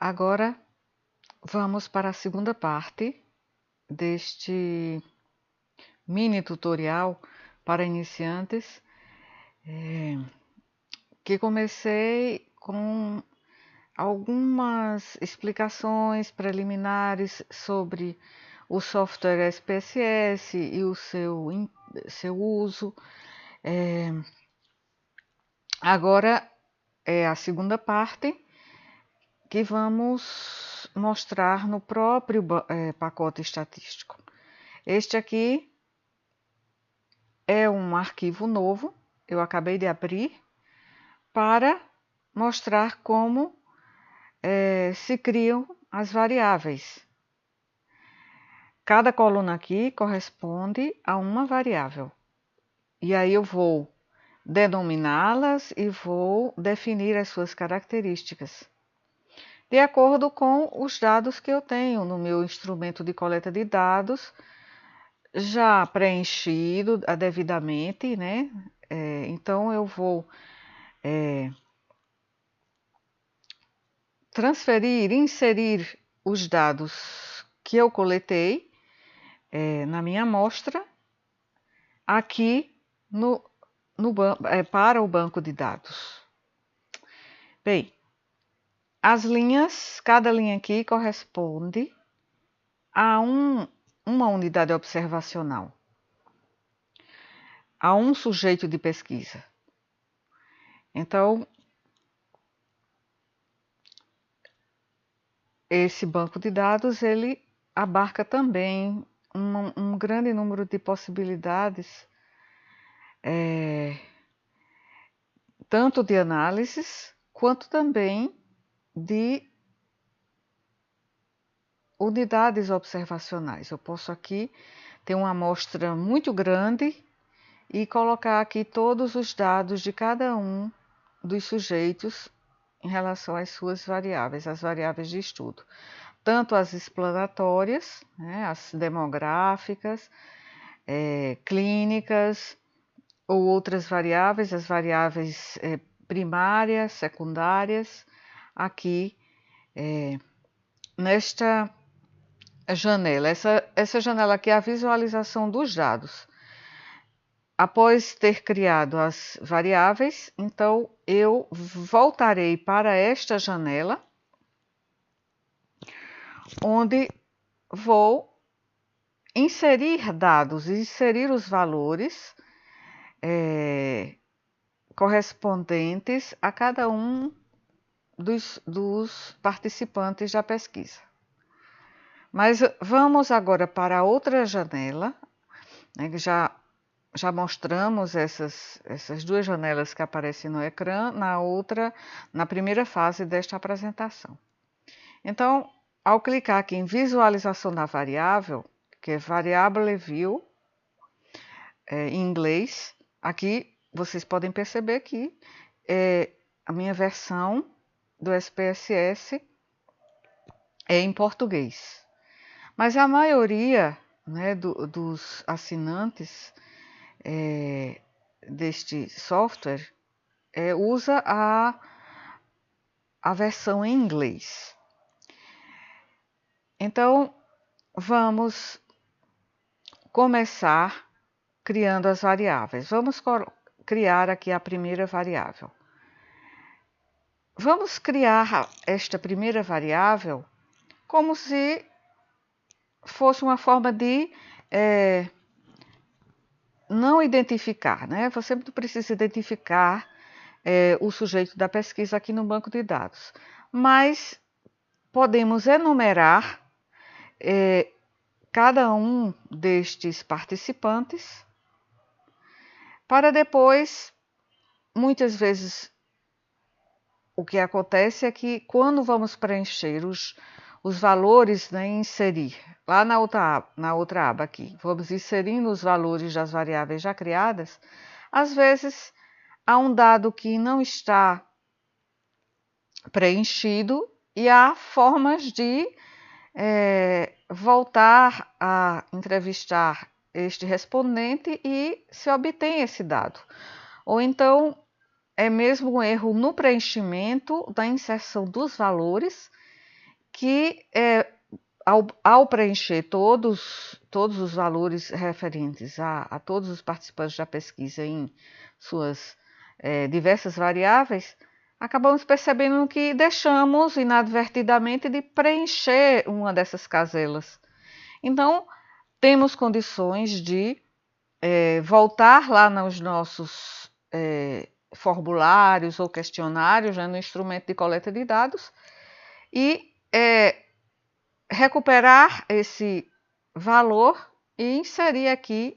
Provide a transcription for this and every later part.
Agora vamos para a segunda parte deste mini tutorial para iniciantes, que comecei com algumas explicações preliminares sobre o software SPSS e o seu uso. Agora é a segunda parte, que vamos mostrar no próprio pacote estatístico. Este aqui é um arquivo novo, eu acabei de abrir, para mostrar como se criam as variáveis. Cada coluna aqui corresponde a uma variável. E aí eu vou denominá-las e vou definir as suas características, de acordo com os dados que eu tenho no meu instrumento de coleta de dados, já preenchido devidamente, né? Então eu vou inserir os dados que eu coletei na minha amostra aqui para o banco de dados. Bem, as linhas, cada linha aqui corresponde a uma unidade observacional, a um sujeito de pesquisa. Então, esse banco de dados, ele abarca também um grande número de possibilidades, tanto de análises, quanto também de unidades observacionais. Eu posso aqui ter uma amostra muito grande e colocar aqui todos os dados de cada um dos sujeitos em relação às suas variáveis, as variáveis de estudo. Tanto as explanatórias, né, as demográficas, clínicas, ou outras variáveis, as variáveis primárias, secundárias, aqui nesta janela. Essa janela aqui é a visualização dos dados. Após ter criado as variáveis, então eu voltarei para esta janela, onde vou inserir dados, inserir os valores correspondentes a cada um dos participantes da pesquisa. Mas vamos agora para outra janela, né, que já mostramos essas duas janelas que aparecem no ecrã, na primeira fase desta apresentação. Então, ao clicar aqui em visualização da variável, que é Variable View, em inglês, aqui vocês podem perceber que a minha versão do SPSS é em português. Mas a maioria, né, dos assinantes deste software usa a versão em inglês. Então, vamos começar criando as variáveis. Vamos criar aqui a primeira variável. Vamos criar esta primeira variável como se fosse uma forma de não identificar, né? Você não precisa identificar o sujeito da pesquisa aqui no banco de dados, mas podemos enumerar cada um destes participantes para depois, muitas vezes, o que acontece é que quando vamos preencher os valores, né, inserir, lá na outra aba aqui, vamos inserindo os valores das variáveis já criadas, às vezes há um dado que não está preenchido e há formas de voltar a entrevistar este respondente e se obtém esse dado. Ou então, é mesmo um erro no preenchimento da inserção dos valores que ao preencher todos os valores referentes a todos os participantes da pesquisa em suas diversas variáveis, acabamos percebendo que deixamos inadvertidamente de preencher uma dessas caselas. Então, temos condições de voltar lá nos nossos formulários ou questionários, no instrumento de coleta de dados, e recuperar esse valor e inserir aqui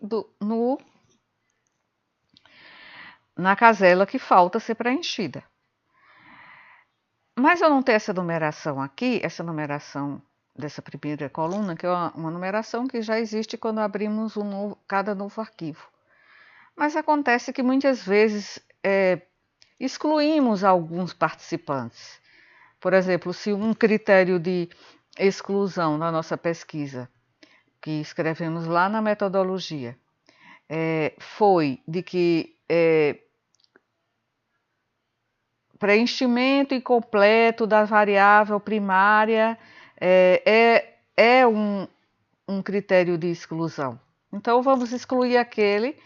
na casela que falta ser preenchida. Mas eu não tenho essa numeração aqui, essa numeração dessa primeira coluna, que é uma numeração que já existe quando abrimos cada novo arquivo. Mas acontece que muitas vezes excluímos alguns participantes. Por exemplo, se um critério de exclusão na nossa pesquisa, que escrevemos lá na metodologia, foi de que preenchimento incompleto da variável primária é um critério de exclusão. Então, vamos excluir aquele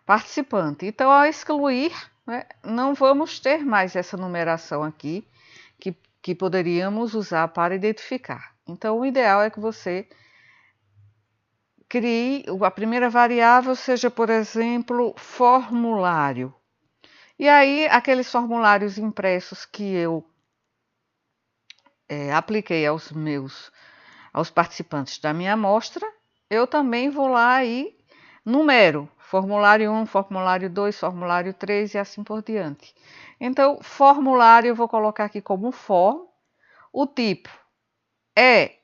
participante. Então, ao excluir, não vamos ter mais essa numeração aqui que poderíamos usar para identificar. Então, o ideal é que você crie a primeira variável, seja, por exemplo, formulário. E aí, aqueles formulários impressos que eu apliquei aos participantes da minha amostra, eu também vou lá e numero. Formulário 1, formulário 2, formulário 3 e assim por diante. Então, formulário eu vou colocar aqui como form. O tipo é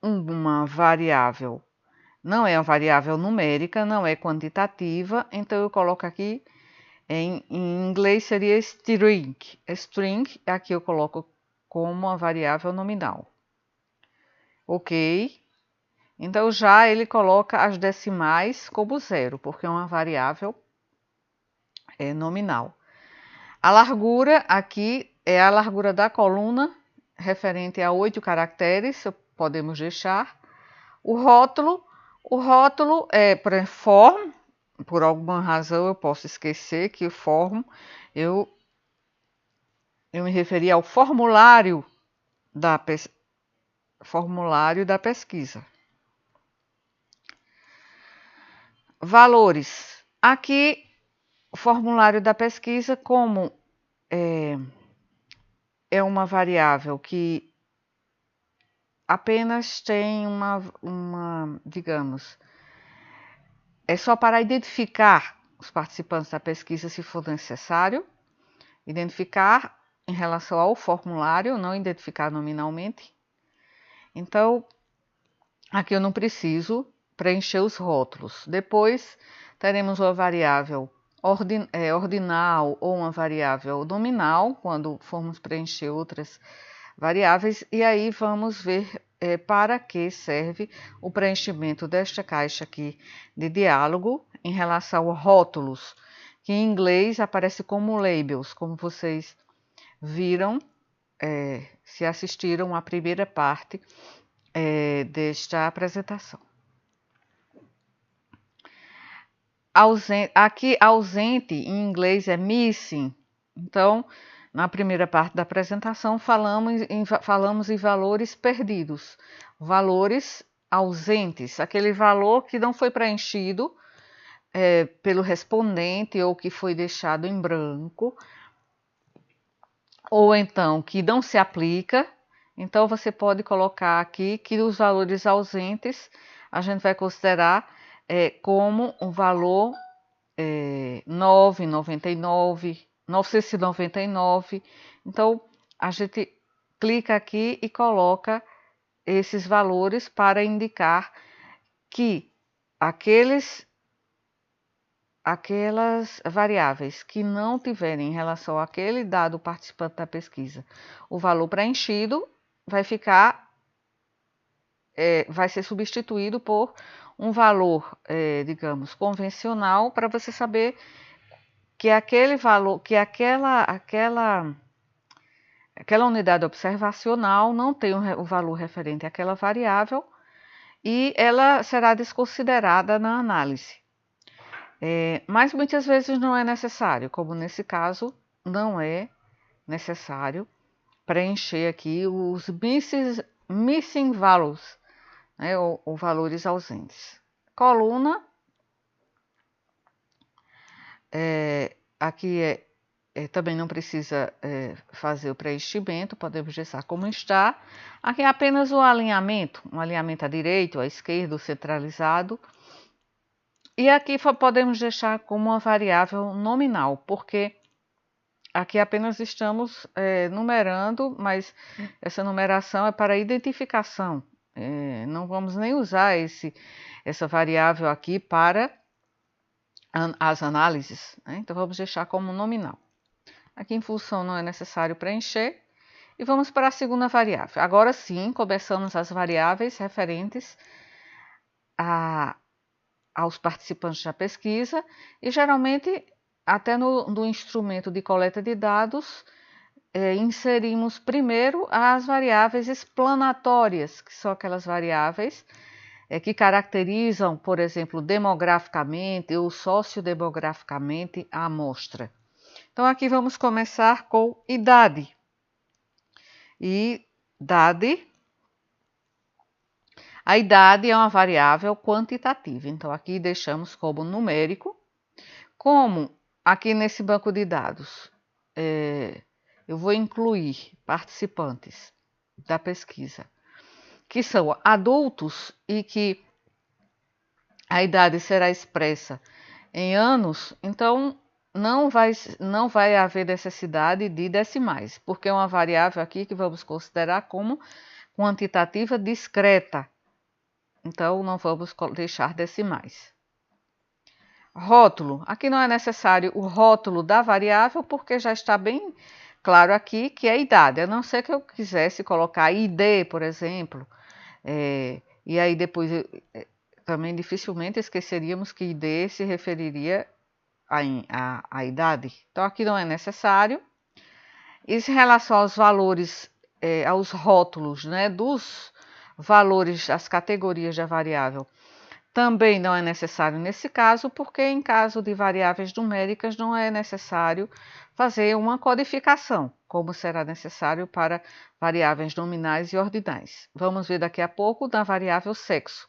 uma variável, não é uma variável numérica, não é quantitativa, então eu coloco aqui, em inglês seria string. String, aqui eu coloco como uma variável nominal. Ok? Então, já ele coloca as decimais como 0, porque é uma variável nominal. A largura aqui é a largura da coluna, referente a 8 caracteres, podemos deixar. O rótulo é, por exemplo, form, por alguma razão eu posso esquecer que o form, eu me referi ao formulário da pesquisa. Valores. Aqui, o formulário da pesquisa, como é uma variável que apenas tem digamos, é só para identificar os participantes da pesquisa se for necessário, identificar em relação ao formulário, não identificar nominalmente. Então, aqui eu não preciso preencher os rótulos. Depois, teremos uma variável ordinal ou uma variável nominal, quando formos preencher outras variáveis, e aí vamos ver para que serve o preenchimento desta caixa aqui de diálogo em relação a rótulos, que em inglês aparece como labels, como vocês viram se assistiram à primeira parte desta apresentação. Aqui, ausente em inglês é missing. Então, na primeira parte da apresentação, falamos em valores perdidos, valores ausentes, aquele valor que não foi preenchido pelo respondente ou que foi deixado em branco, ou então que não se aplica. Então, você pode colocar aqui que os valores ausentes a gente vai considerar como um valor 999, 999. Então, a gente clica aqui e coloca esses valores para indicar que aquelas variáveis que não tiverem em relação àquele dado participante da pesquisa o valor preenchido vai ser substituído por um valor, digamos, convencional, para você saber que aquele valor, que aquela aquela unidade observacional não tem o valor referente àquela variável e ela será desconsiderada na análise. Mas muitas vezes não é necessário, como nesse caso, não é necessário preencher aqui os missing values, né, ou valores ausentes. Coluna, aqui também não precisa fazer o preenchimento, podemos deixar como está. Aqui é apenas o alinhamento, um alinhamento à direita ou à esquerda, centralizado. E aqui podemos deixar como uma variável nominal, porque aqui apenas estamos numerando, mas essa numeração é para identificação. Não vamos nem usar essa variável aqui para as análises, né? Então vamos deixar como nominal. Aqui em função não é necessário preencher. E vamos para a segunda variável. Agora sim, começamos as variáveis referentes aos participantes da pesquisa e geralmente até no instrumento de coleta de dados inserimos primeiro as variáveis explanatórias, que são aquelas variáveis que caracterizam, por exemplo, demograficamente ou sociodemograficamente a amostra. Então aqui vamos começar com idade. A idade é uma variável quantitativa, então aqui deixamos como numérico. Como aqui nesse banco de dados eu vou incluir participantes da pesquisa que são adultos e que a idade será expressa em anos, então não vai haver necessidade de decimais, porque é uma variável aqui que vamos considerar como quantitativa discreta. Então, não vamos deixar decimais. Rótulo. Aqui não é necessário o rótulo da variável, porque já está bem claro aqui que é a idade. A não ser que eu quisesse colocar ID, por exemplo, e aí depois também dificilmente esqueceríamos que ID se referiria à idade. Então, aqui não é necessário. E em relação aos valores, aos rótulos, né, dos valores, as categorias da variável, também não é necessário nesse caso, porque em caso de variáveis numéricas não é necessário fazer uma codificação, como será necessário para variáveis nominais e ordinais. Vamos ver daqui a pouco na variável sexo,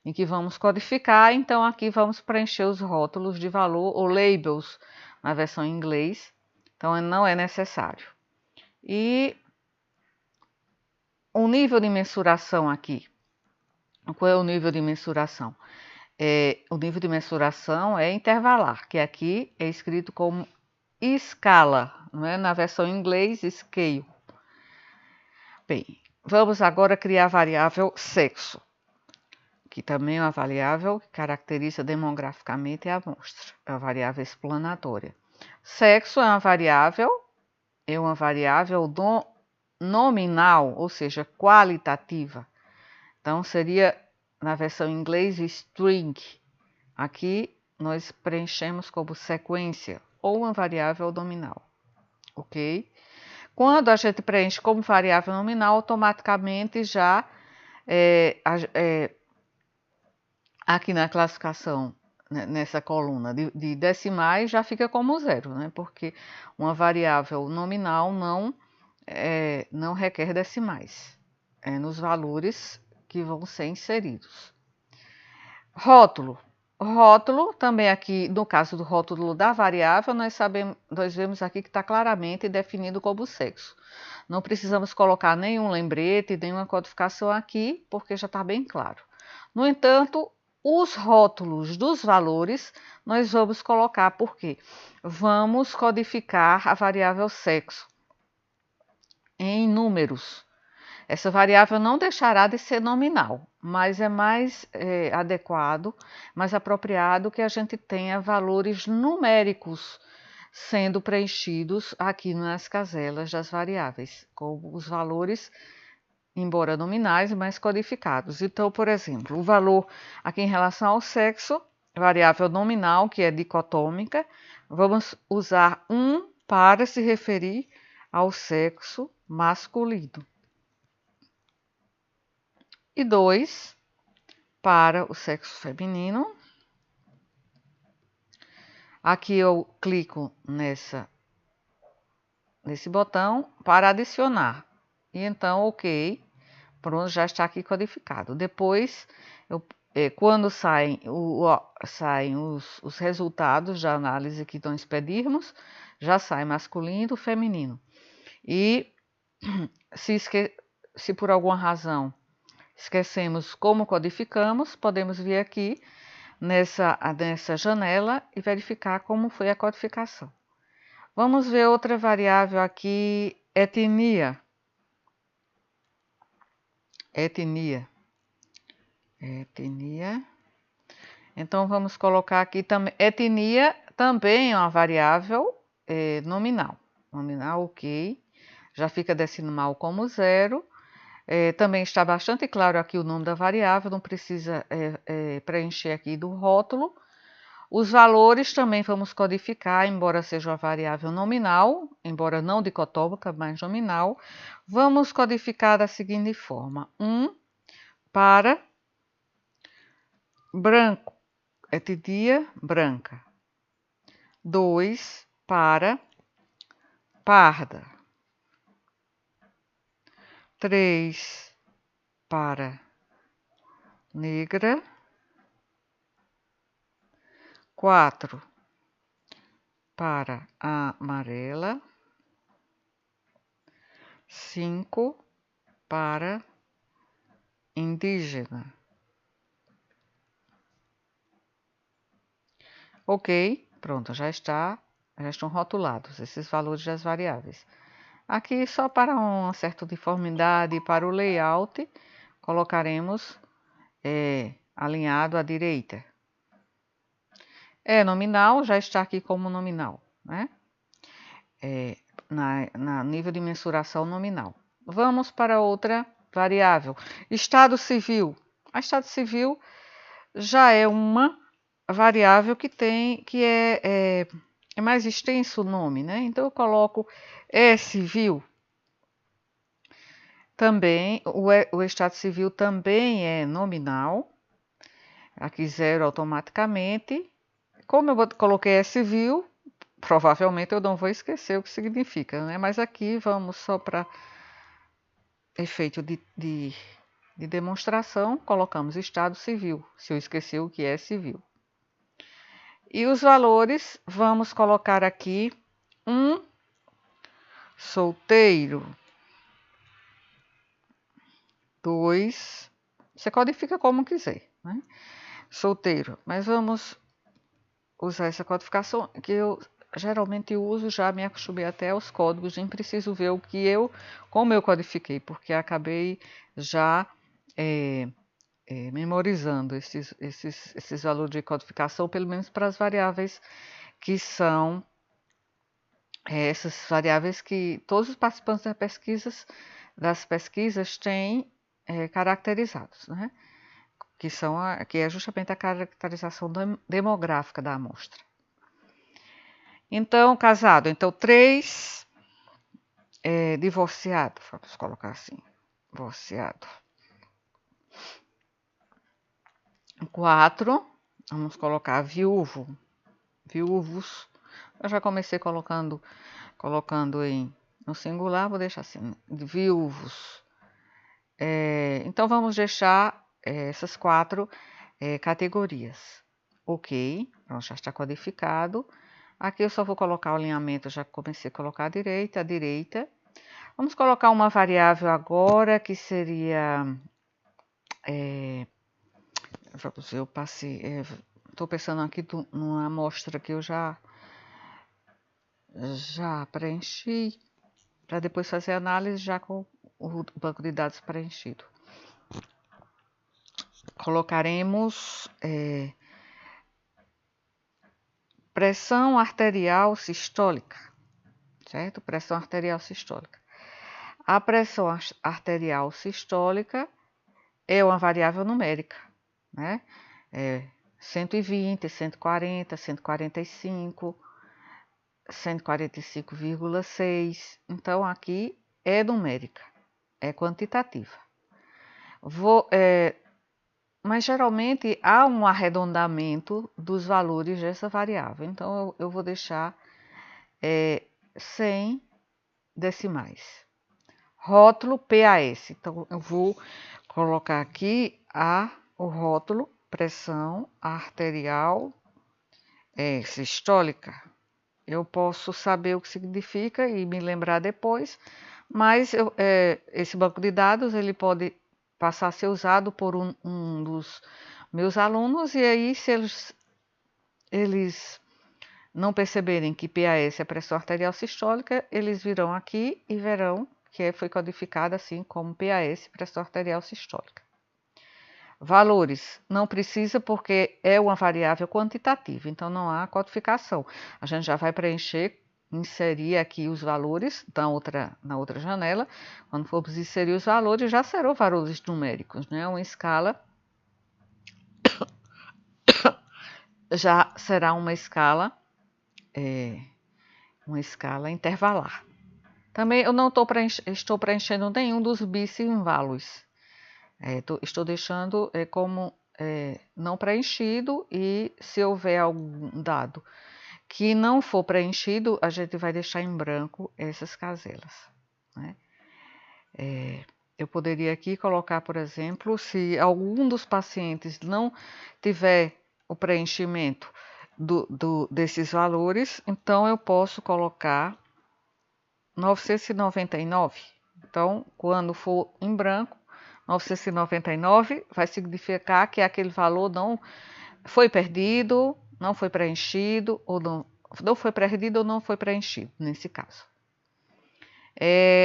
em que vamos codificar, então aqui vamos preencher os rótulos de valor ou labels na versão em inglês, então não é necessário. E o nível de mensuração aqui. Qual é o nível de mensuração? O nível de mensuração é intervalar, que aqui é escrito como escala, não é? Na versão em inglês, scale. Bem, vamos agora criar a variável sexo, que também é uma variável que caracteriza demograficamente a amostra, é uma variável explanatória. Sexo é uma variável nominal, ou seja, qualitativa. Então, seria na versão em inglês string. Aqui nós preenchemos como sequência ou uma variável nominal, ok? Quando a gente preenche como variável nominal, automaticamente já aqui na classificação, nessa coluna de decimais, já fica como zero, né? Porque uma variável nominal não requer decimais nos valores que vão ser inseridos. Rótulo. Rótulo, também aqui, no caso do rótulo da variável, nós vemos aqui que está claramente definido como sexo. Não precisamos colocar nenhum lembrete, nenhuma codificação aqui, porque já está bem claro. No entanto, os rótulos dos valores nós vamos colocar, porque vamos codificar a variável sexo em números. Essa variável não deixará de ser nominal, mas é mais adequado, mais apropriado que a gente tenha valores numéricos sendo preenchidos aqui nas caselas das variáveis, com os valores, embora nominais, mas codificados. Então, por exemplo, o valor aqui em relação ao sexo, variável nominal, que é dicotômica, vamos usar 1 para se referir ao sexo masculino. E 2 para o sexo feminino. Aqui eu clico nesse botão para adicionar. E então, ok, pronto, já está aqui codificado. Depois, quando saem os resultados da análise que nós pedirmos, já sai masculino e feminino. E se por alguma razão esquecemos como codificamos, podemos vir aqui nessa janela e verificar como foi a codificação. Vamos ver outra variável aqui, etnia. Etnia. Então, vamos colocar aqui também. Etnia também é uma variável nominal. Nominal, ok. Já fica decimal como 0. Também está bastante claro aqui o nome da variável, não precisa preencher aqui do rótulo. Os valores também vamos codificar, embora seja uma variável nominal, embora não dicotômica, mas nominal. Vamos codificar da seguinte forma: 1 para branco, etnia branca. 2 para parda. 3 para negra. 4 para amarela. 5 para indígena. Ok, pronto, já estão rotulados esses valores das variáveis. Aqui, só para uma certa uniformidade para o layout, colocaremos alinhado à direita. Nominal, já está aqui como nominal, né? Na nível de mensuração nominal. Vamos para outra variável. Estado civil. A estado civil já é uma variável que é mais extenso o nome, né? Então eu coloco civil. Também o estado civil também é nominal. Aqui 0 automaticamente. Como eu coloquei civil, provavelmente eu não vou esquecer o que significa, né? Mas aqui vamos só para efeito de demonstração, colocamos estado civil, se eu esqueci o que é civil. E os valores, vamos colocar aqui solteiro. 2, você codifica como quiser, né? Solteiro, mas vamos usar essa codificação que eu geralmente uso, já me acostumei até aos códigos, nem preciso ver como eu codifiquei, porque acabei já memorizando esses valores de codificação, pelo menos para as variáveis que são essas variáveis que todos os participantes das pesquisas têm caracterizados, né? Que é justamente a caracterização demográfica da amostra. Então, casado. Então, 3, divorciado. Vamos colocar assim, divorciado. 4, vamos colocar viúvo, viúvos. Eu já comecei colocando no singular, vou deixar assim, viúvos. Então, vamos deixar essas 4 categorias. Ok, pronto, já está codificado. Aqui eu só vou colocar o alinhamento, já comecei a colocar à direita. Vamos colocar uma variável agora, que seria... eu passei... Estou pensando aqui numa amostra que eu já preenchi, para depois fazer análise já com o banco de dados preenchido. Colocaremos pressão arterial sistólica, certo? Pressão arterial sistólica. A pressão arterial sistólica é uma variável numérica, né? 120, 140, 145, 145,6. Então, aqui é numérica, é quantitativa. Mas geralmente há um arredondamento dos valores dessa variável. Então, eu vou deixar 100 decimais. Rótulo PAS. Então, eu vou colocar aqui o rótulo pressão arterial sistólica. Eu posso saber o que significa e me lembrar depois, mas esse banco de dados ele pode passar a ser usado por um dos meus alunos, e aí se eles não perceberem que PAS é pressão arterial sistólica, eles virão aqui e verão que foi codificada assim como PAS, pressão arterial sistólica. Valores, não precisa porque é uma variável quantitativa, então não há codificação. A gente já vai preencher, inserir aqui os valores na outra janela. Quando formos inserir os valores, já serão valores numéricos, né? Uma escala já será uma escala intervalar. Também eu não estou preenchendo nenhum dos bis-invalos. Estou deixando como não preenchido, e se houver algum dado que não for preenchido, a gente vai deixar em branco essas caselas, né? Eu poderia aqui colocar, por exemplo, se algum dos pacientes não tiver o preenchimento desses valores, então eu posso colocar 999. Então, quando for em branco, 999 vai significar que aquele valor não foi perdido, não foi preenchido, ou não foi perdido ou não foi preenchido, nesse caso.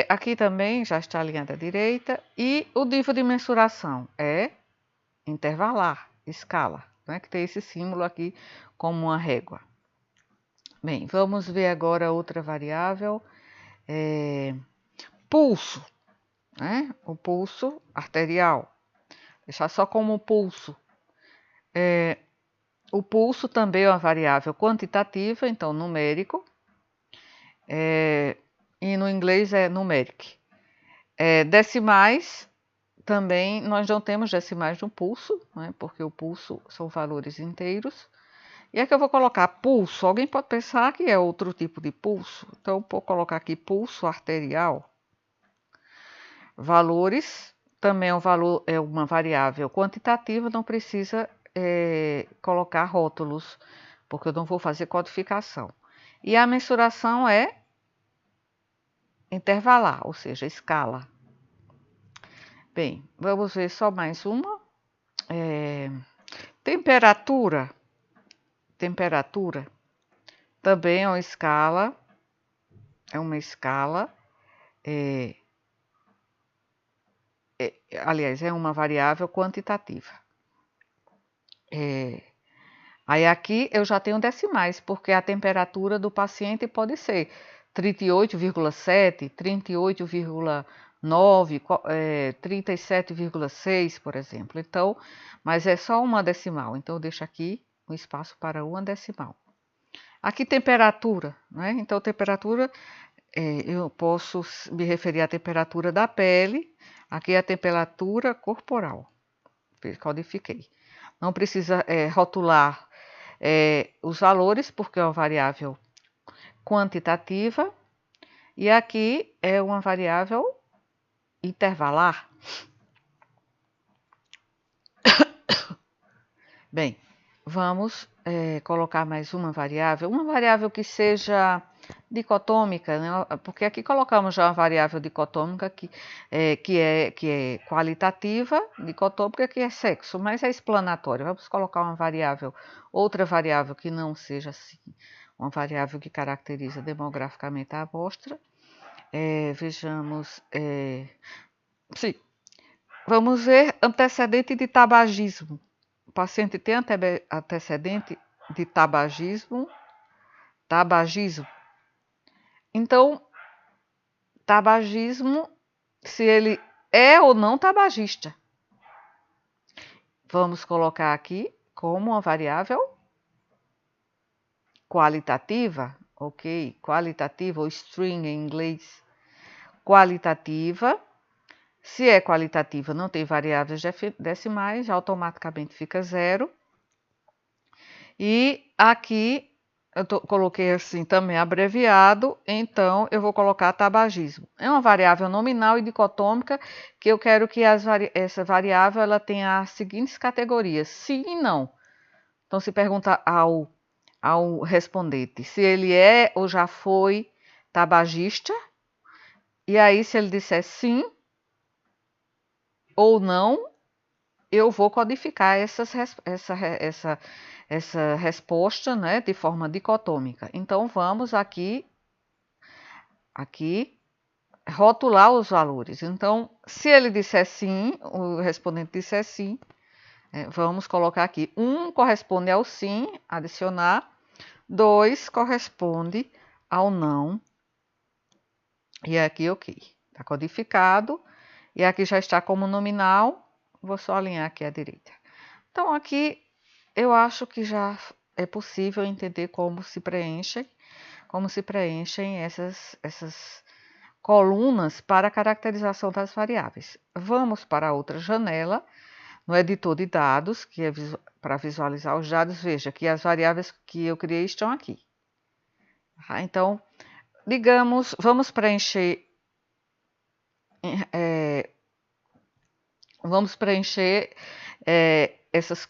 Aqui também já está alinhada à direita, e o nível de mensuração é intervalar, escala, né, que tem esse símbolo aqui como uma régua. Bem, vamos ver agora outra variável, pulso. Né? O pulso arterial, deixar só como pulso. O pulso também é uma variável quantitativa, então numérico, e no inglês é numeric. Decimais, também nós não temos decimais no pulso, né? Porque o pulso são valores inteiros. E aqui eu vou colocar pulso. Alguém pode pensar que é outro tipo de pulso, então eu vou colocar aqui pulso arterial. Valores, também é uma variável quantitativa, não precisa colocar rótulos, porque eu não vou fazer codificação. E a mensuração é intervalar, ou seja, escala. Bem, vamos ver só mais uma. Temperatura. Temperatura também é uma escala. Aliás, é uma variável quantitativa. Aí aqui eu já tenho decimais, porque a temperatura do paciente pode ser 38,7, 38,9, 37,6, por exemplo. Então, mas é só uma decimal, então eu deixo aqui um espaço para uma decimal. Aqui temperatura, né? Então temperatura, eu posso me referir à temperatura da pele. Aqui é a temperatura corporal. Codifiquei. Não precisa rotular os valores, porque é uma variável quantitativa. E aqui é uma variável intervalar. Bem, vamos colocar mais uma variável que seja dicotômica, né? Porque aqui colocamos já uma variável dicotômica que é qualitativa, dicotômica que é sexo, mas é explanatória. Vamos colocar outra variável que não seja assim, uma variável que caracteriza demograficamente a amostra. Vejamos, sim, vamos ver antecedente de tabagismo. O paciente tem antecedente de tabagismo. Então, tabagismo, se ele é ou não tabagista. Vamos colocar aqui como uma variável qualitativa, ok? Qualitativa, ou string em inglês. qualitativa. Se é qualitativa, não tem variáveis decimais, automaticamente fica 0. E aqui eu coloquei assim também abreviado, então eu vou colocar tabagismo. É uma variável nominal e dicotômica que eu quero que essa variável ela tenha as seguintes categorias, sim e não. Então se pergunta ao respondente se ele é ou já foi tabagista, e aí se ele disser sim ou não, eu vou codificar essa resposta, né, de forma dicotômica. Então, vamos aqui rotular os valores. Então, se ele disser sim, o respondente disser sim, vamos colocar aqui 1 corresponde ao sim, adicionar, 2 corresponde ao não, e aqui ok. Está codificado, e aqui já está como nominal, vou só alinhar aqui à direita. Então, aqui eu acho que já é possível entender como se preenchem essas colunas para a caracterização das variáveis. Vamos para outra janela, no editor de dados, que é para visualizar os dados. Veja que as variáveis que eu criei estão aqui. Então, digamos, vamos preencher essas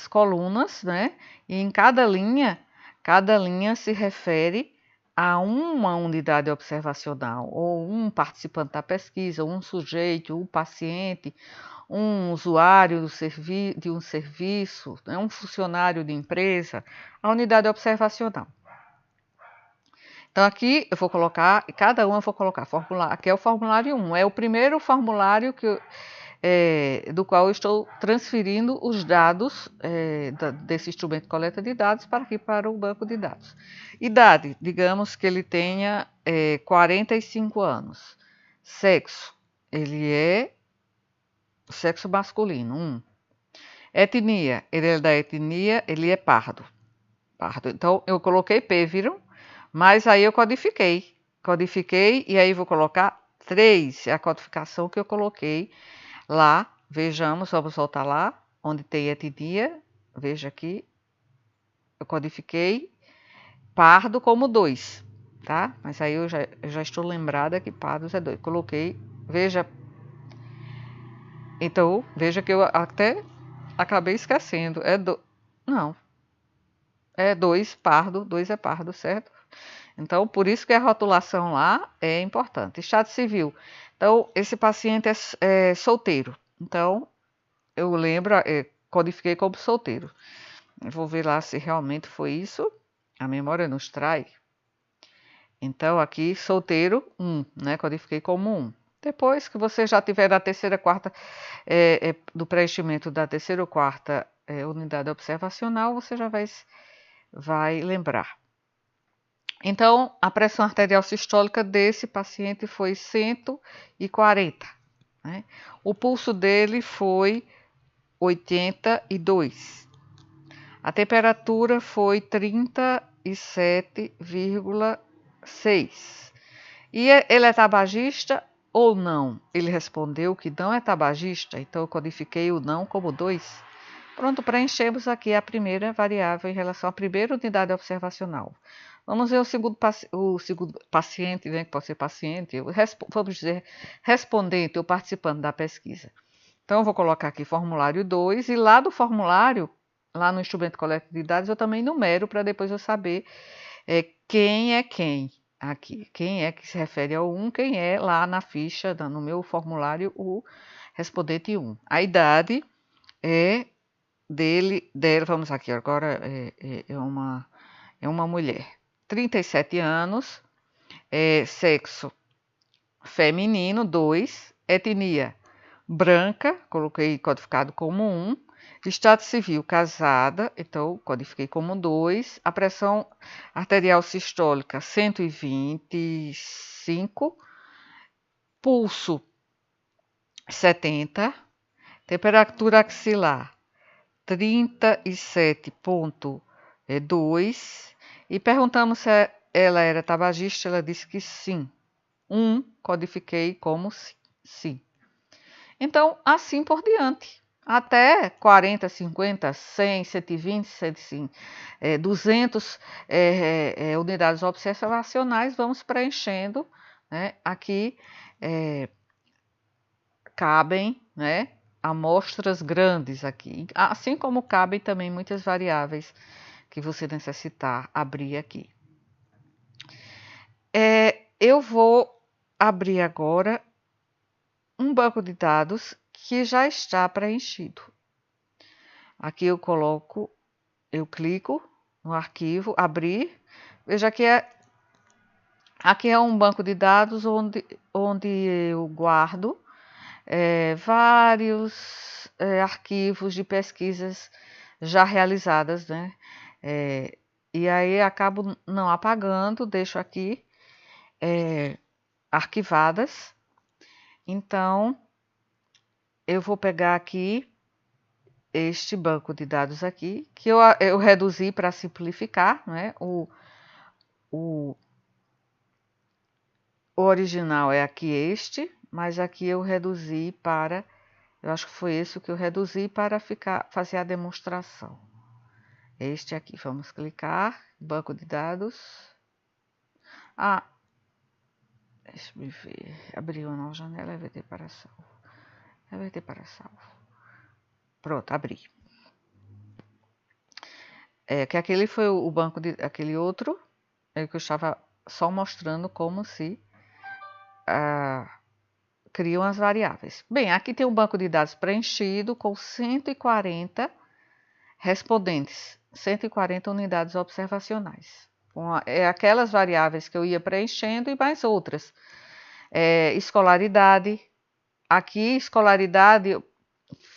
colunas, né? E em cada linha se refere a uma unidade observacional, ou um participante da pesquisa, um sujeito, um paciente, um usuário de um serviço, né? Um funcionário de empresa, a unidade observacional. Então, aqui eu vou colocar, cada uma eu vou colocar formulário. Aqui é o formulário 1, é o primeiro formulário do qual eu estou transferindo os dados desse instrumento de coleta de dados para o banco de dados. Idade, digamos que ele tenha 45 anos. Sexo, ele é sexo masculino, 1. Etnia, ele é da etnia, ele é pardo. Então, eu coloquei P, viram? Mas aí eu codifiquei e aí vou colocar 3, é a codificação que eu coloquei lá. Vejamos, vamos voltar lá, onde tem etnia, veja aqui, eu codifiquei pardo como 2, tá? Mas aí eu já estou lembrada que pardos é 2, coloquei, veja, então, veja que eu até acabei esquecendo, não, é 2 pardo, 2 é pardo, certo? Então, por isso que a rotulação lá é importante. Estado civil. Então, esse paciente é solteiro. Então, eu lembro, codifiquei como solteiro. Eu vou ver lá se realmente foi isso. A memória nos trai. Então, aqui, solteiro, 1, né? Codifiquei como 1. Depois que você já tiver da terceira, quarta, do preenchimento da terceira ou quarta unidade observacional, você já vai lembrar. Então, a pressão arterial sistólica desse paciente foi 140, né? O pulso dele foi 82. A temperatura foi 37,6. E ele é tabagista ou não? Ele respondeu que não é tabagista, então eu codifiquei o não como 2. Pronto, preenchemos aqui a primeira variável em relação à primeira unidade observacional. Vamos ver o segundo paciente, né, que pode ser paciente, vamos dizer respondente ou participante da pesquisa. Então, eu vou colocar aqui formulário 2, e lá do formulário, lá no instrumento de coleta de dados, eu também numero para depois eu saber quem é quem aqui. Quem é que se refere ao 1, quem é lá na ficha, no meu formulário, o respondente 1. A idade dela, vamos aqui, agora é uma mulher. 37 anos, sexo feminino, 2, etnia branca, coloquei codificado como 1, estado civil casada, então codifiquei como 2, a pressão arterial sistólica 125, pulso 70, temperatura axilar 37,2, e perguntamos se ela era tabagista, ela disse que sim. codifiquei como sim. Então, assim por diante. Até 40, 50, 100, 120, 105, 200 unidades observacionais, vamos preenchendo, né? Aqui cabem, né, amostras grandes aqui, assim como cabem também muitas variáveis que você necessitar abrir aqui. Eu vou abrir agora um banco de dados que já está preenchido. Aqui eu clico no arquivo, abrir. Veja que aqui é um banco de dados onde eu guardo vários arquivos de pesquisas já realizadas, né? E aí acabo não apagando, deixo aqui arquivadas. Então, eu vou pegar aqui este banco de dados aqui, que eu reduzi para simplificar, né? O original é aqui este, mas aqui eu reduzi para, eu acho que foi esse que eu reduzi para fazer a demonstração. Este aqui, vamos clicar, banco de dados. Deixa eu ver, abri uma nova janela, reverter para salvo. Reverter para salvo. Pronto, abri. Que aquele foi o banco de aquele outro, que eu estava só mostrando como se criam as variáveis. Bem, aqui tem um banco de dados preenchido com 140 respondentes, 140 unidades observacionais. Aquelas variáveis que eu ia preenchendo e mais outras. Escolaridade. Aqui, escolaridade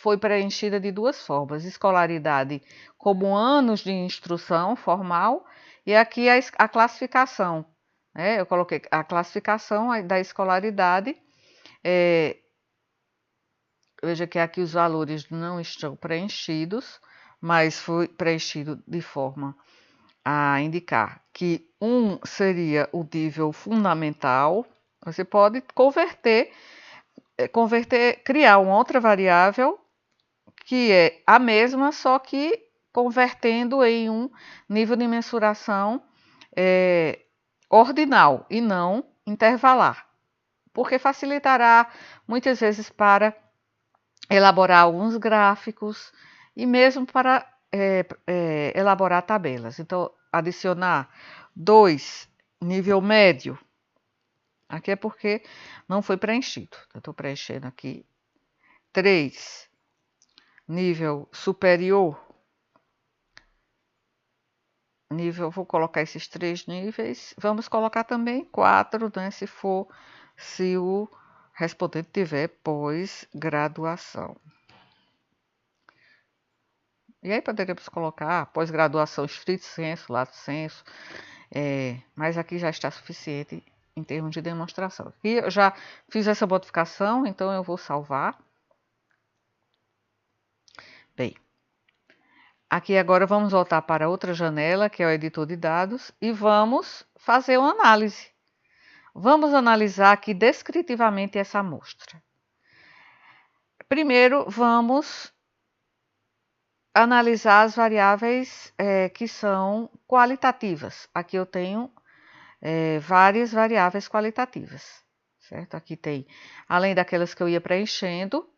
foi preenchida de duas formas. Escolaridade como anos de instrução formal e aqui a classificação. Eu coloquei a classificação da escolaridade. Veja que aqui os valores não estão preenchidos, mas foi preenchido de forma a indicar que seria o nível fundamental. Você pode criar uma outra variável que é a mesma, só que convertendo em um nível de mensuração ordinal e não intervalar, porque facilitará muitas vezes para elaborar alguns gráficos e mesmo para elaborar tabelas. Então, adicionar 2, nível médio. Aqui é porque não foi preenchido. Eu estou preenchendo aqui 3, nível superior. Vou colocar esses 3 níveis. Vamos colocar também 4, né, se o respondente tiver pós-graduação. E aí poderíamos colocar pós-graduação estrito sensu, lato sensu, mas aqui já está suficiente em termos de demonstração. Aqui eu já fiz essa modificação, então eu vou salvar. Bem, aqui agora vamos voltar para outra janela, que é o editor de dados, e vamos fazer uma análise. Vamos analisar aqui descritivamente essa amostra. Primeiro, vamos analisar as variáveis que são qualitativas. Aqui eu tenho várias variáveis qualitativas, certo? Aqui tem, além daquelas que eu ia preenchendo,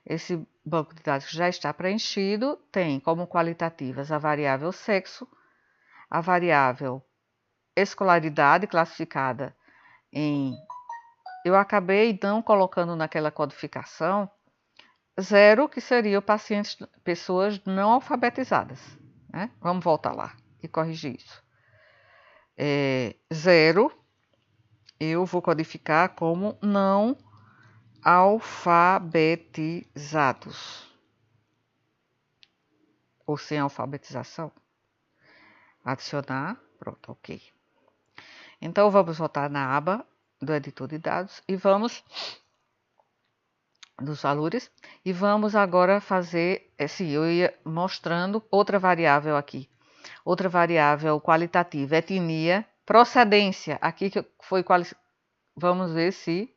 esse banco de dados já está preenchido, tem como qualitativas a variável sexo, a variável escolaridade classificada em... Eu acabei não colocando naquela codificação 0, que seria pessoas não alfabetizadas, né? Vamos voltar lá e corrigir isso. 0, eu vou codificar como não alfabetizados. Ou sem alfabetização. Adicionar, pronto, ok. Então, vamos voltar na aba do editor de dados e vamos dos valores e vamos agora fazer, eu ia mostrando outra variável aqui, outra variável qualitativa, etnia, procedência, aqui que foi vamos ver se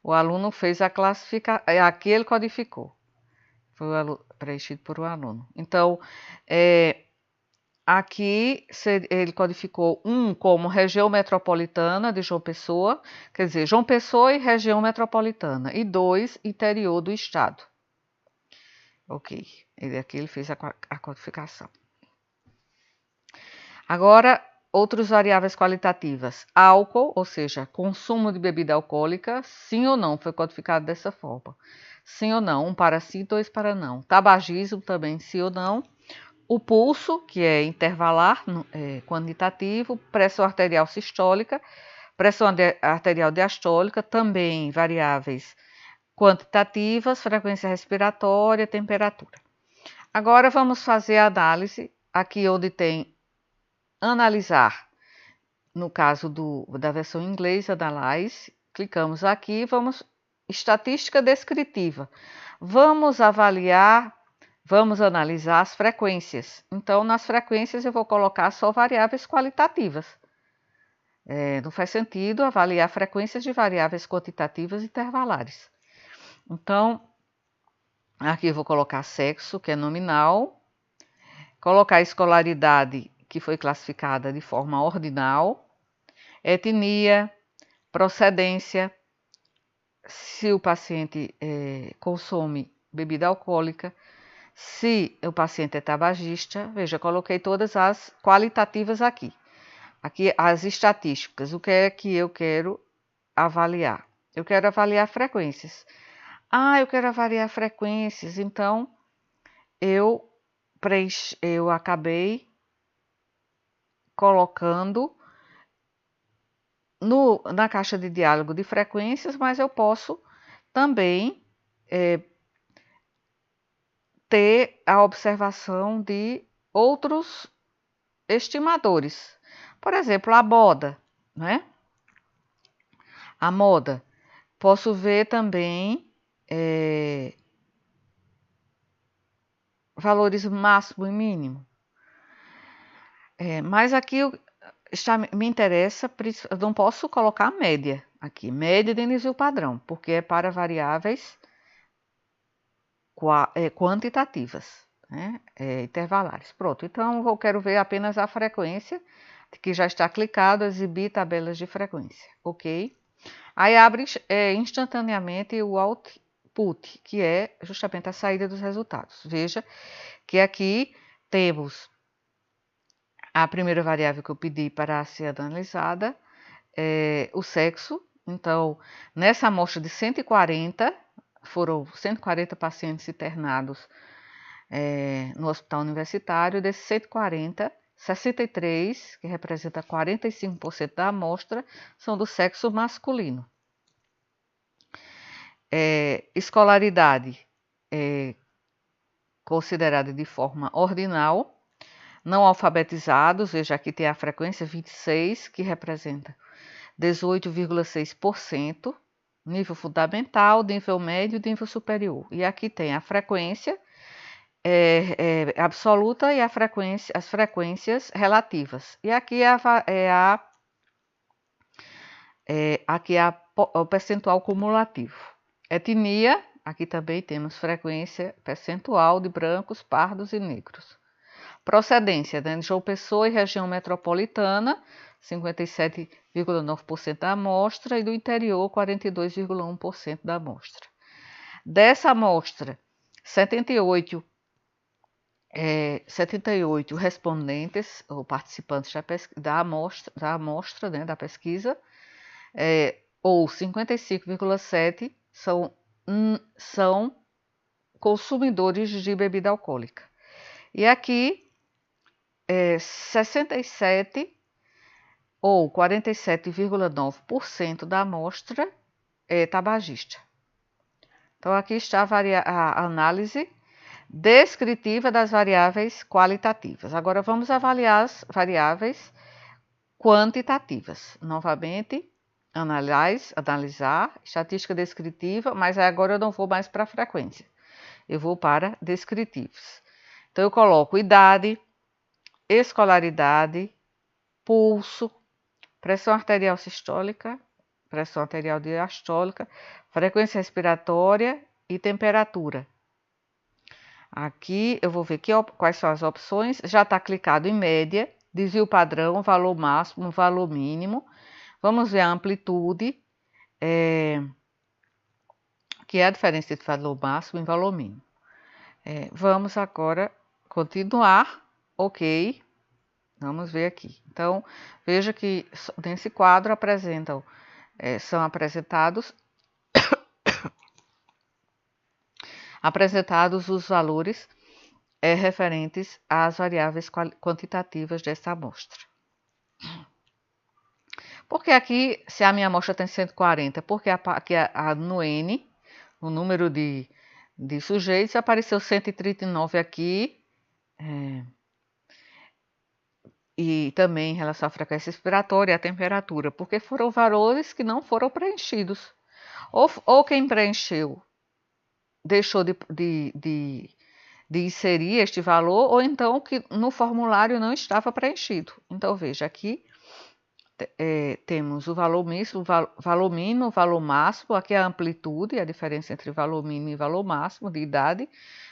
o aluno fez a classificação. Aqui ele codificou. Foi preenchido por um aluno. Então, aqui ele codificou 1 como região metropolitana de João Pessoa, quer dizer, João Pessoa e região metropolitana, e 2, interior do estado. Ok, aqui ele fez a codificação. Agora, outras variáveis qualitativas. Álcool, ou seja, consumo de bebida alcoólica, sim ou não, foi codificado dessa forma. Sim ou não, 1 para sim, 2 para não. Tabagismo também, sim ou não. O pulso, que é intervalar, quantitativo. Pressão arterial sistólica, pressão arterial diastólica, também variáveis quantitativas, frequência respiratória, temperatura. Agora vamos fazer a análise, aqui onde tem analisar, no caso da versão em inglês, Analyze, clicamos aqui, vamos, estatística descritiva. Vamos analisar as frequências. Então, nas frequências eu vou colocar só variáveis qualitativas. Não faz sentido avaliar frequências de variáveis quantitativas intervalares. Então, aqui eu vou colocar sexo, que é nominal, colocar escolaridade, que foi classificada de forma ordinal, etnia, procedência, se o paciente consome bebida alcoólica, se o paciente é tabagista. Veja, coloquei todas as qualitativas aqui. Aqui as estatísticas, o que é que eu quero avaliar? Eu quero avaliar frequências. Eu quero avaliar frequências, então eu acabei colocando na caixa de diálogo de frequências, mas eu posso também ter a observação de outros estimadores. Por exemplo, a moda, né? A moda. Posso ver também valores máximo e mínimo. Mas aqui me interessa, eu não posso colocar a média aqui, média de desvio padrão, porque é para variáveis quantitativas, né? Intervalares. Pronto, então eu quero ver apenas a frequência, que já está clicado, exibir tabelas de frequência, ok? Aí abre instantaneamente o output, que é justamente a saída dos resultados. Veja que aqui temos a primeira variável que eu pedi para ser analisada, o sexo. Então, nessa amostra de 140, foram 140 pacientes internados no hospital universitário. Desses 140, 63, que representa 45% da amostra, são do sexo masculino. Escolaridade considerada de forma ordinal. Não alfabetizados, veja aqui tem a frequência 26, que representa 18,6%, nível fundamental, nível médio e nível superior. E aqui tem a frequência absoluta e as frequências relativas. E aqui aqui é o percentual cumulativo. Etnia, aqui também temos frequência percentual de brancos, pardos e negros. Procedência, né? João Pessoa e região metropolitana, 57,9% da amostra, e do interior, 42,1% da amostra. Dessa amostra, 78 respondentes ou participantes da amostra, né, da pesquisa, ou 55,7% são consumidores de bebida alcoólica. E aqui 67 ou 47,9% da amostra é tabagista. Então, aqui está a análise descritiva das variáveis qualitativas. Agora, vamos avaliar as variáveis quantitativas. Novamente, analisar, estatística descritiva, mas agora eu não vou mais para frequência. Eu vou para descritivos. Então, eu coloco idade, escolaridade, pulso, pressão arterial sistólica, pressão arterial diastólica, frequência respiratória e temperatura. Aqui eu vou ver quais são as opções. Já está clicado em média, desvio padrão, valor máximo, valor mínimo. Vamos ver a amplitude, que é a diferença entre valor máximo e valor mínimo. Vamos agora continuar, ok. Vamos ver aqui. Então, veja que nesse quadro são apresentados os valores referentes às variáveis quantitativas dessa amostra. Porque aqui, se a minha amostra tem 140, porque aqui no N, o número de sujeitos, apareceu 139 aqui, e também em relação à frequência respiratória e à temperatura, porque foram valores que não foram preenchidos. Ou quem preencheu deixou de inserir este valor, ou então que no formulário não estava preenchido. Então, veja aqui, temos o valor mínimo, valor máximo, aqui a amplitude, a diferença entre valor mínimo e valor máximo de idade,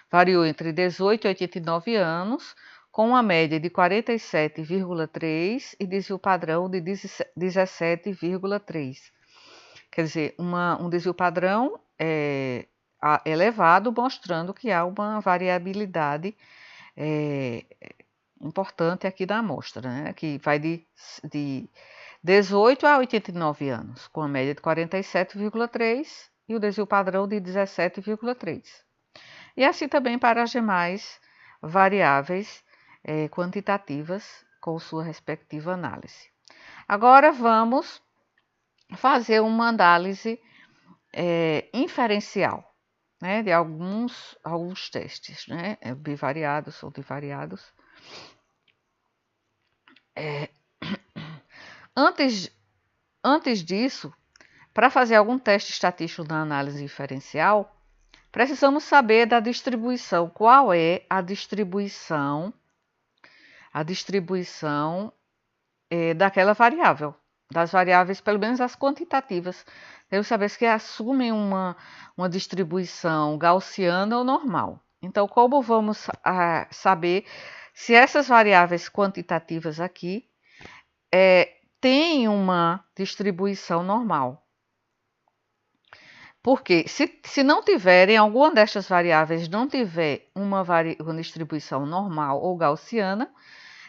variou entre 18 e 89 anos, com uma média de 47,3 e desvio padrão de 17,3. Quer dizer, um desvio padrão elevado, mostrando que há uma variabilidade importante aqui da amostra, né? Que vai de 18 a 89 anos, com a média de 47,3 e o desvio padrão de 17,3. E assim também para as demais variáveis quantitativas com sua respectiva análise. Agora vamos fazer uma análise inferencial, né, de alguns testes, né, bivariados ou divariados. Antes disso, para fazer algum teste estatístico na análise inferencial, precisamos saber da distribuição. Qual é a distribuição daquela variável, das variáveis, pelo menos as quantitativas. Temos que saber se assumem uma distribuição gaussiana ou normal. Então, como vamos saber se essas variáveis quantitativas aqui têm uma distribuição normal? Porque se não tiverem, alguma destas variáveis não tiver uma distribuição normal ou gaussiana,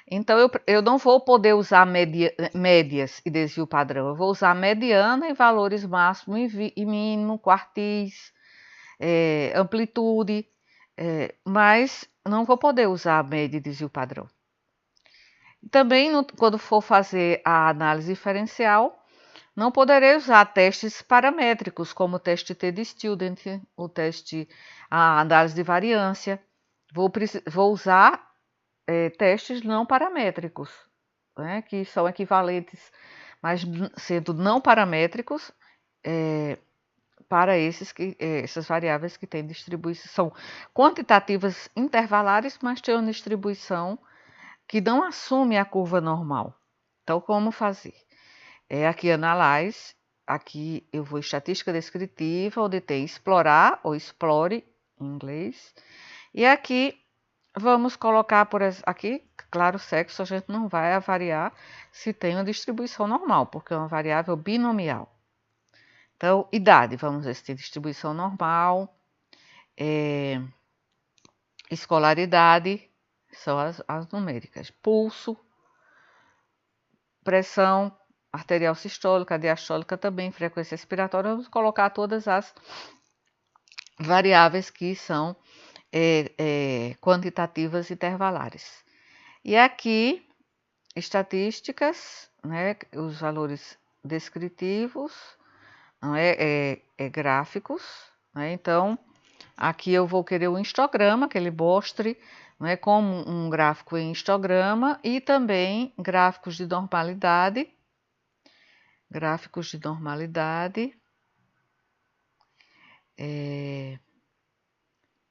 então eu não vou poder usar médias e desvio padrão. Eu vou usar mediana e valores máximo e mínimo, quartis, amplitude, mas não vou poder usar média e desvio padrão. Também, quando for fazer a análise diferencial, não poderei usar testes paramétricos, como o teste T-de-Student, a análise de variância. Vou usar testes não paramétricos, né, que são equivalentes, mas sendo não paramétricos, para essas variáveis que têm distribuição, são quantitativas intervalares, mas têm uma distribuição que não assume a curva normal. Então, como fazer? Aqui Analyze, aqui eu vou estatística descritiva, onde tem explorar ou explore em inglês, e aqui vamos colocar aqui, claro, sexo a gente não vai avaliar se tem uma distribuição normal, porque é uma variável binomial. Então, idade, vamos ver se tem distribuição normal, escolaridade, são as numéricas, pulso, pressão arterial sistólica, diastólica também, frequência respiratória, vamos colocar todas as variáveis que são quantitativas intervalares. E aqui, estatísticas, né, os valores descritivos, não gráficos, né? Então, aqui eu vou querer um histograma, que ele mostre, né, como um gráfico em histograma, e também gráficos de normalidade,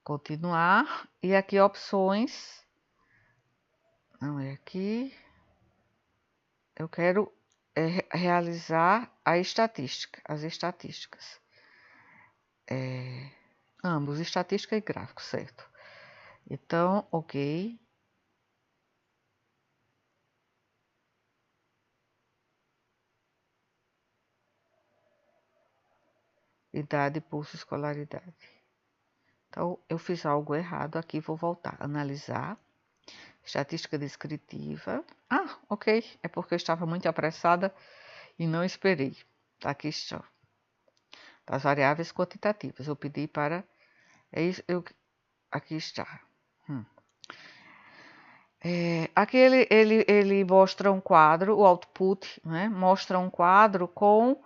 continuar, e aqui opções, não é aqui, eu quero realizar a estatística, as estatísticas. Ambos, estatística e gráfico, certo? Então, ok. Idade, pulso, escolaridade. Então, eu fiz algo errado aqui, vou voltar. Analisar. Estatística descritiva. Ah, ok. É porque eu estava muito apressada e não esperei. Aqui está. As variáveis quantitativas. Eu pedi para... aqui está. Aqui ele mostra um quadro, o output, né? Mostra um quadro com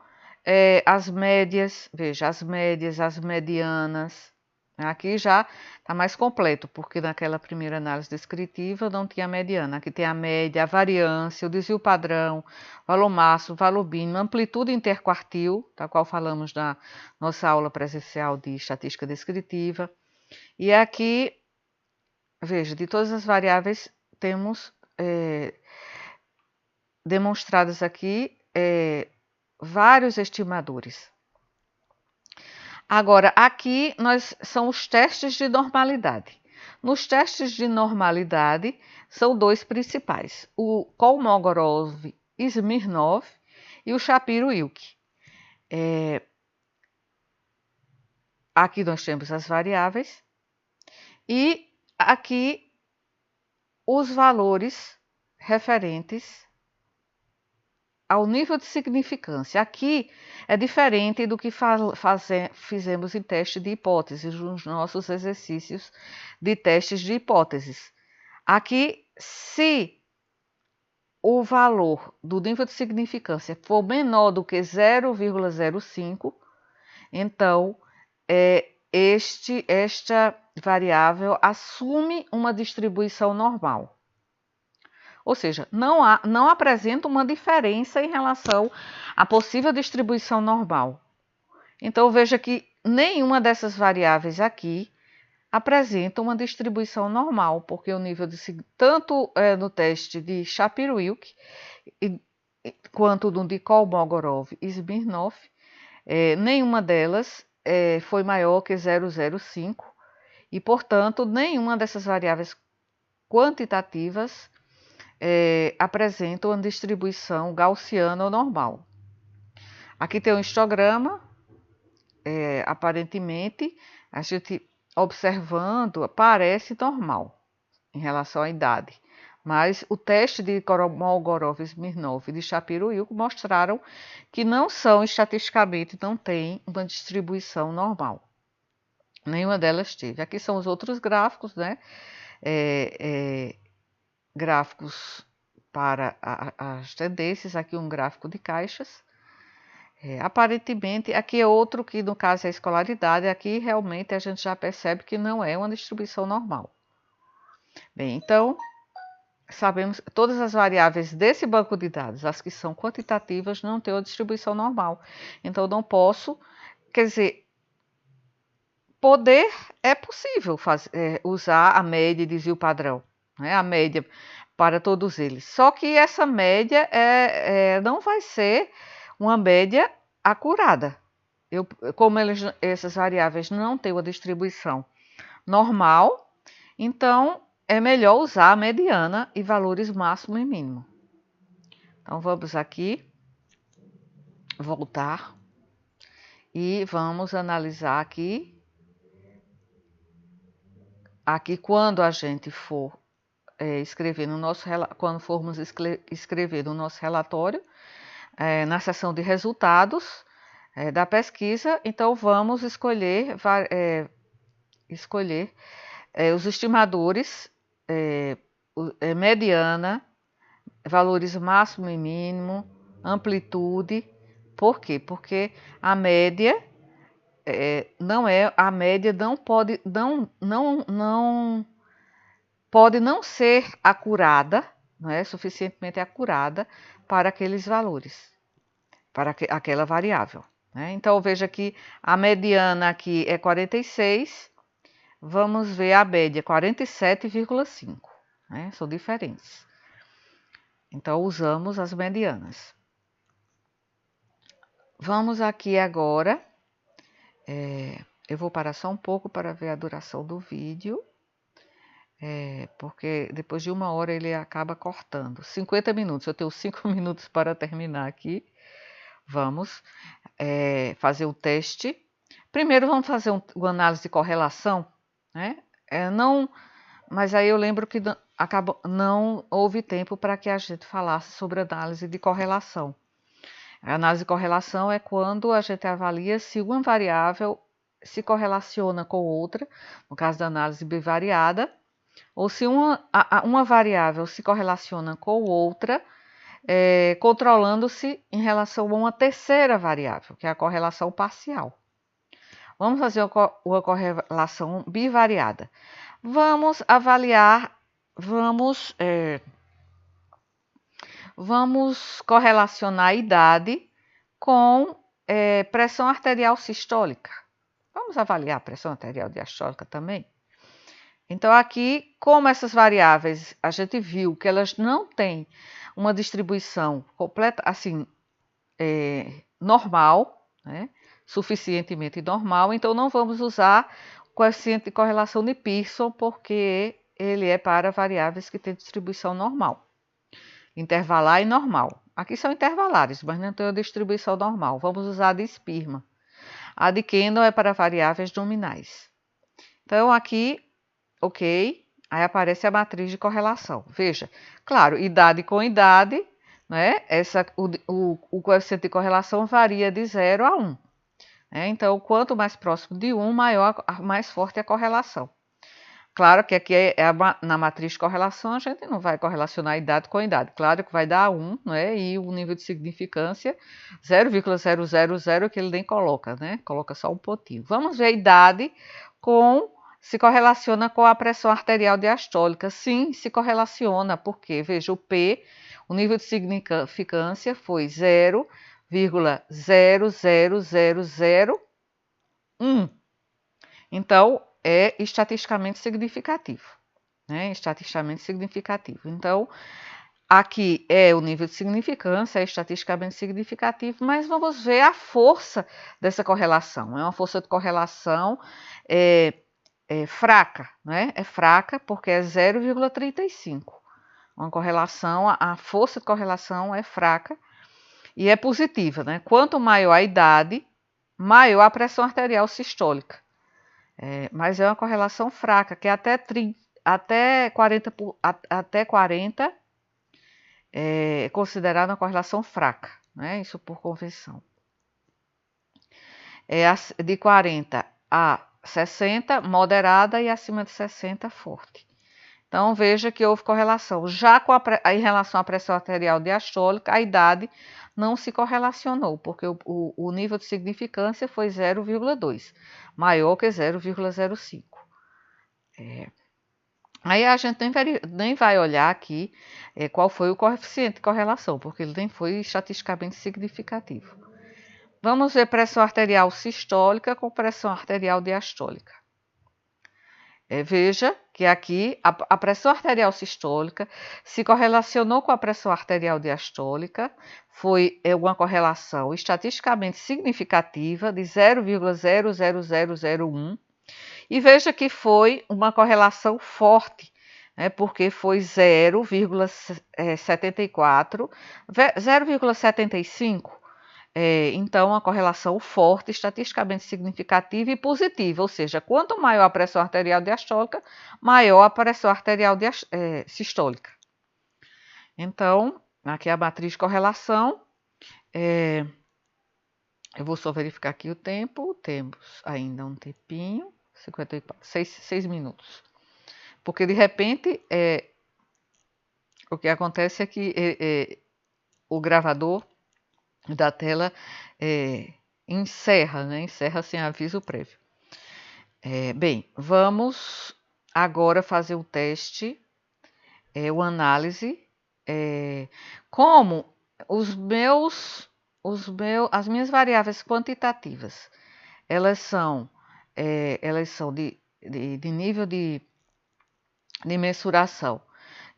as médias, veja, as médias, as medianas. Aqui já está mais completo, porque naquela primeira análise descritiva não tinha mediana. Aqui tem a média, a variância, o desvio padrão, valor máximo, valor mínimo, amplitude interquartil, da qual falamos na nossa aula presencial de estatística descritiva. E aqui, veja, de todas as variáveis, temos demonstrados aqui vários estimadores. Agora, aqui são os testes de normalidade. Nos testes de normalidade, são dois principais, o Kolmogorov-Smirnov e o Shapiro-Wilk. Aqui nós temos as variáveis e aqui os valores referentes ao nível de significância. Aqui é diferente do que fizemos em teste de hipóteses, nos nossos exercícios de testes de hipóteses. Aqui, se o valor do nível de significância for menor do que 0,05, então esta variável assume uma distribuição normal. Ou seja, não apresenta uma diferença em relação à possível distribuição normal. Então, veja que nenhuma dessas variáveis aqui apresenta uma distribuição normal, porque o nível de tanto no teste de Shapiro-Wilk quanto no de Kolmogorov e Smirnov, nenhuma delas foi maior que 0,05 e, portanto, nenhuma dessas variáveis quantitativas apresenta uma distribuição gaussiana ou normal. Aqui tem um histograma, aparentemente, a gente observando parece normal em relação à idade, mas o teste de Kolmogorov, Smirnov e de Shapiro-Wilk mostraram que não são, estatisticamente, não tem uma distribuição normal. Nenhuma delas teve. Aqui são os outros gráficos, né? Gráficos para as tendências, aqui um gráfico de caixas. Aparentemente, aqui é outro que no caso é a escolaridade, aqui realmente a gente já percebe que não é uma distribuição normal. Bem, então, sabemos que todas as variáveis desse banco de dados, as que são quantitativas, não têm uma distribuição normal. Então, não posso, quer dizer, é possível usar a média e desvio padrão, né? A média para todos eles. Só que essa média não vai ser uma média acurada. Como essas variáveis não têm uma distribuição normal, então é melhor usar a mediana e valores máximo e mínimo. Então vamos aqui, voltar e vamos analisar aqui. Aqui quando a gente for escrever no nosso, quando formos escrever no nosso relatório, na seção de resultados da pesquisa, então vamos escolher os estimadores, mediana, valores máximo e mínimo, amplitude. Por quê? Porque a média pode não ser acurada, não é suficientemente acurada para aqueles valores, para aquela variável. Né? Então, veja que a mediana aqui é 46, vamos ver a média 47,5, né? São diferentes. Então, usamos as medianas. Vamos aqui agora, eu vou parar só um pouco para ver a duração do vídeo, porque depois de 1 hora ele acaba cortando. 50 minutos, eu tenho 5 minutos para terminar aqui. Vamos fazer o teste. Primeiro vamos fazer uma análise de correlação, né? Mas aí eu lembro que não houve tempo para que a gente falasse sobre análise de correlação. A análise de correlação é quando a gente avalia se uma variável se correlaciona com outra, no caso da análise bivariada, ou se uma variável se correlaciona com outra, controlando-se em relação a uma terceira variável, que é a correlação parcial. Vamos fazer uma correlação bivariada. Vamos avaliar, vamos correlacionar a idade com pressão arterial sistólica. Vamos avaliar a pressão arterial diastólica também? Então, aqui, como essas variáveis, a gente viu que elas não têm uma distribuição completa, assim, normal, né? Suficientemente normal, então não vamos usar o coeficiente de correlação de Pearson, porque ele é para variáveis que têm distribuição normal, intervalar e normal. Aqui são intervalares, mas não tem a distribuição normal. Vamos usar a de Spearman. A de Kendall é para variáveis nominais. Então, aqui, ok, aí aparece a matriz de correlação. Veja, claro, idade com idade, né? O coeficiente de correlação varia de 0 a 1. Então, quanto mais próximo de 1, mais forte é a correlação. Claro que aqui na matriz de correlação a gente não vai correlacionar idade com idade. Claro que vai dar 1, né? E o nível de significância 0,000 que ele nem coloca, né? Coloca só um pontinho. Vamos ver a idade se correlaciona com a pressão arterial diastólica. Sim, se correlaciona, porque, veja, o nível de significância foi 0,00001. Então, é estatisticamente significativo, né? Estatisticamente significativo. Então, aqui é o nível de significância, é estatisticamente significativo, mas vamos ver a força dessa correlação. É uma força de correlação fraca, né? É fraca porque é 0,35. Uma correlação, a força de correlação é fraca e é positiva, né? Quanto maior a idade, maior a pressão arterial sistólica. Mas é uma correlação fraca, que é até 40 é considerada uma correlação fraca, né? Isso por convenção. De 40 a 60, moderada, e acima de 60, forte. Então, veja que houve correlação. Já em relação à pressão arterial diastólica, a idade não se correlacionou, porque o nível de significância foi 0,2, maior que 0,05. Aí a gente nem vai olhar aqui qual foi o coeficiente de correlação, porque ele nem foi estatisticamente significativo. Vamos ver pressão arterial sistólica com pressão arterial diastólica. Veja que aqui a pressão arterial sistólica se correlacionou com a pressão arterial diastólica, foi uma correlação estatisticamente significativa de 0,00001, e veja que foi uma correlação forte, né, porque foi 0,74, 0,75. Então, uma correlação forte, estatisticamente significativa e positiva, ou seja, quanto maior a pressão arterial diastólica, maior a pressão arterial sistólica. Então, aqui é a matriz de correlação. Eu vou só verificar aqui o tempo. Temos ainda um tempinho, 6 minutos. Porque, de repente, o que acontece é que o gravador da tela encerra, né? Encerra sem aviso prévio. Bem, vamos agora fazer o teste, uma análise, como as minhas variáveis quantitativas, elas são de nível de mensuração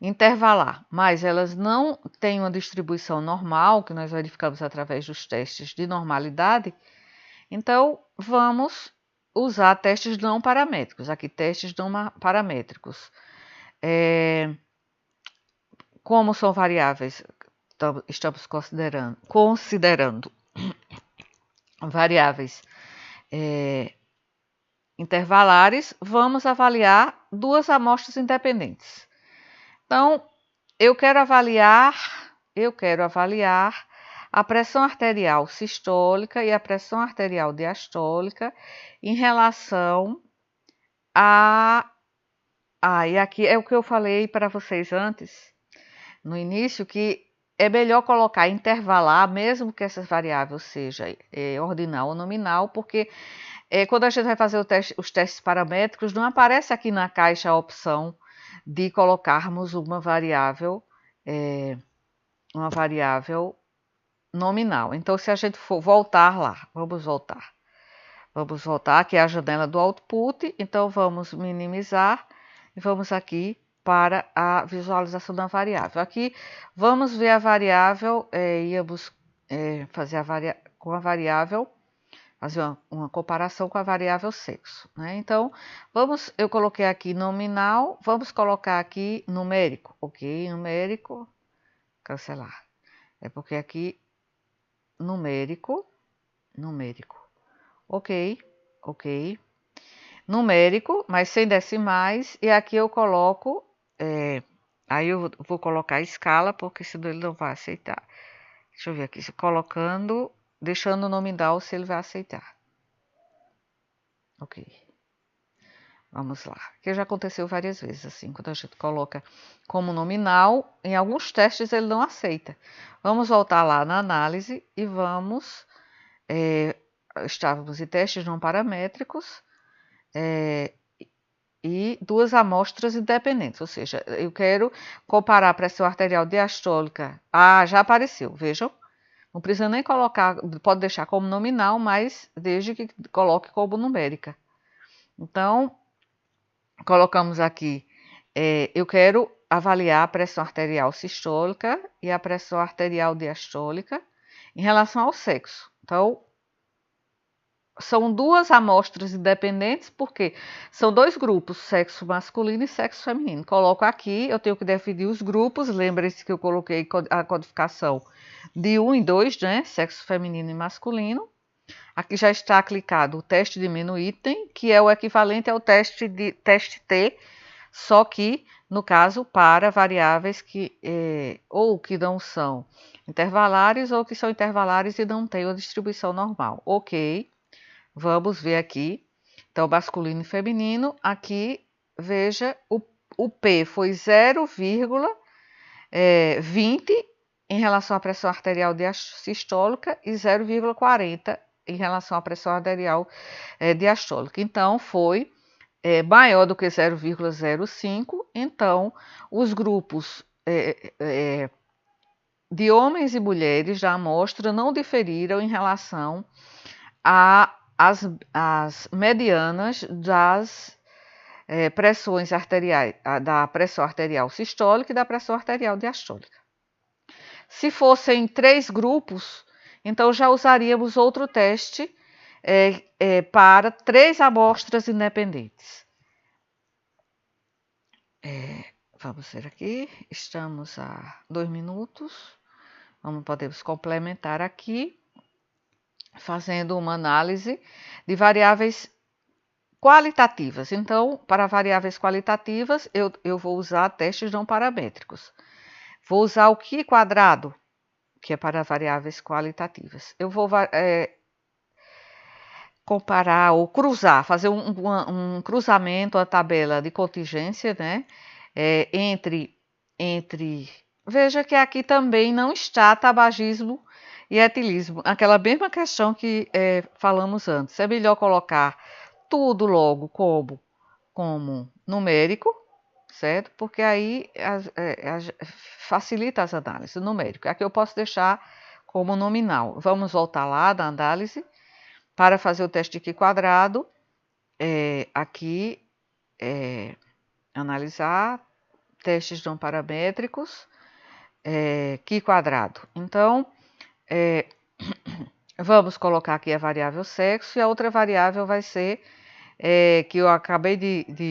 intervalar, mas elas não têm uma distribuição normal, que nós verificamos através dos testes de normalidade, então vamos usar testes não paramétricos. Aqui, testes não paramétricos. Como são variáveis, estamos considerando variáveis intervalares, vamos avaliar duas amostras independentes. Então, eu quero avaliar a pressão arterial sistólica e a pressão arterial diastólica em relação e aqui é o que eu falei para vocês antes, no início, que é melhor colocar intervalar, mesmo que essa variável seja ordinal ou nominal, porque quando a gente vai fazer os testes paramétricos, não aparece aqui na caixa a opção de colocarmos uma variável nominal. Então, se a gente for voltar lá, vamos voltar, aqui é a janela do output, então vamos minimizar e vamos aqui para a visualização da variável. Aqui vamos ver a variável, íamos fazer com a variável, fazer uma comparação com a variável sexo, né? Então, eu coloquei aqui nominal, vamos colocar aqui numérico, ok? Numérico, cancelar. É porque aqui, numérico, ok, numérico, mas sem decimais, e aqui eu coloco, aí eu vou colocar a escala, porque senão ele não vai aceitar. Deixa eu ver aqui, deixando o nominal se ele vai aceitar. Ok. Vamos lá, que já aconteceu várias vezes, assim, quando a gente coloca como nominal, em alguns testes ele não aceita. Vamos voltar lá na análise e estávamos em testes não paramétricos, e duas amostras independentes, ou seja, eu quero comparar a pressão arterial diastólica. Já apareceu, vejam. Não precisa nem colocar, pode deixar como nominal, mas desde que coloque como numérica. Então, colocamos aqui, eu quero avaliar a pressão arterial sistólica e a pressão arterial diastólica em relação ao sexo. Então, são duas amostras independentes, porque são dois grupos, sexo masculino e sexo feminino. Coloco aqui, eu tenho que definir os grupos, lembrem-se que eu coloquei a codificação de 1 e 2, né? Sexo feminino e masculino. Aqui já está clicado o teste de menu item, que é o equivalente ao teste T, só que, no caso, para variáveis que ou que não são intervalares ou que são intervalares e não têm uma distribuição normal. Ok. Vamos ver aqui, então, masculino e feminino, aqui, veja, o P foi 0,20 em relação à pressão arterial sistólica e 0,40 em relação à pressão arterial diastólica. Então, foi maior do que 0,05, então, os grupos de homens e mulheres da amostra não diferiram em relação as medianas das pressões arteriais, da pressão arterial sistólica e da pressão arterial diastólica. Se fossem 3 grupos, então já usaríamos outro teste para 3 amostras independentes. Vamos ver aqui, estamos a 2 minutos, podemos complementar aqui, fazendo uma análise de variáveis qualitativas. Então, para variáveis qualitativas, eu vou usar testes não paramétricos. Vou usar o Qi quadrado, que é para variáveis qualitativas. Eu vou comparar ou cruzar, fazer um cruzamento, a tabela de contingência, né? Veja que aqui também não está tabagismo e etilismo, aquela mesma questão que falamos antes. É melhor colocar tudo logo como numérico, certo? Porque aí facilita as análises numéricas. Aqui eu posso deixar como nominal. Vamos voltar lá na análise para fazer o teste de Qi quadrado. Aqui, analisar, testes não paramétricos, Q quadrado. Então, vamos colocar aqui a variável sexo e a outra variável vai ser, que eu acabei de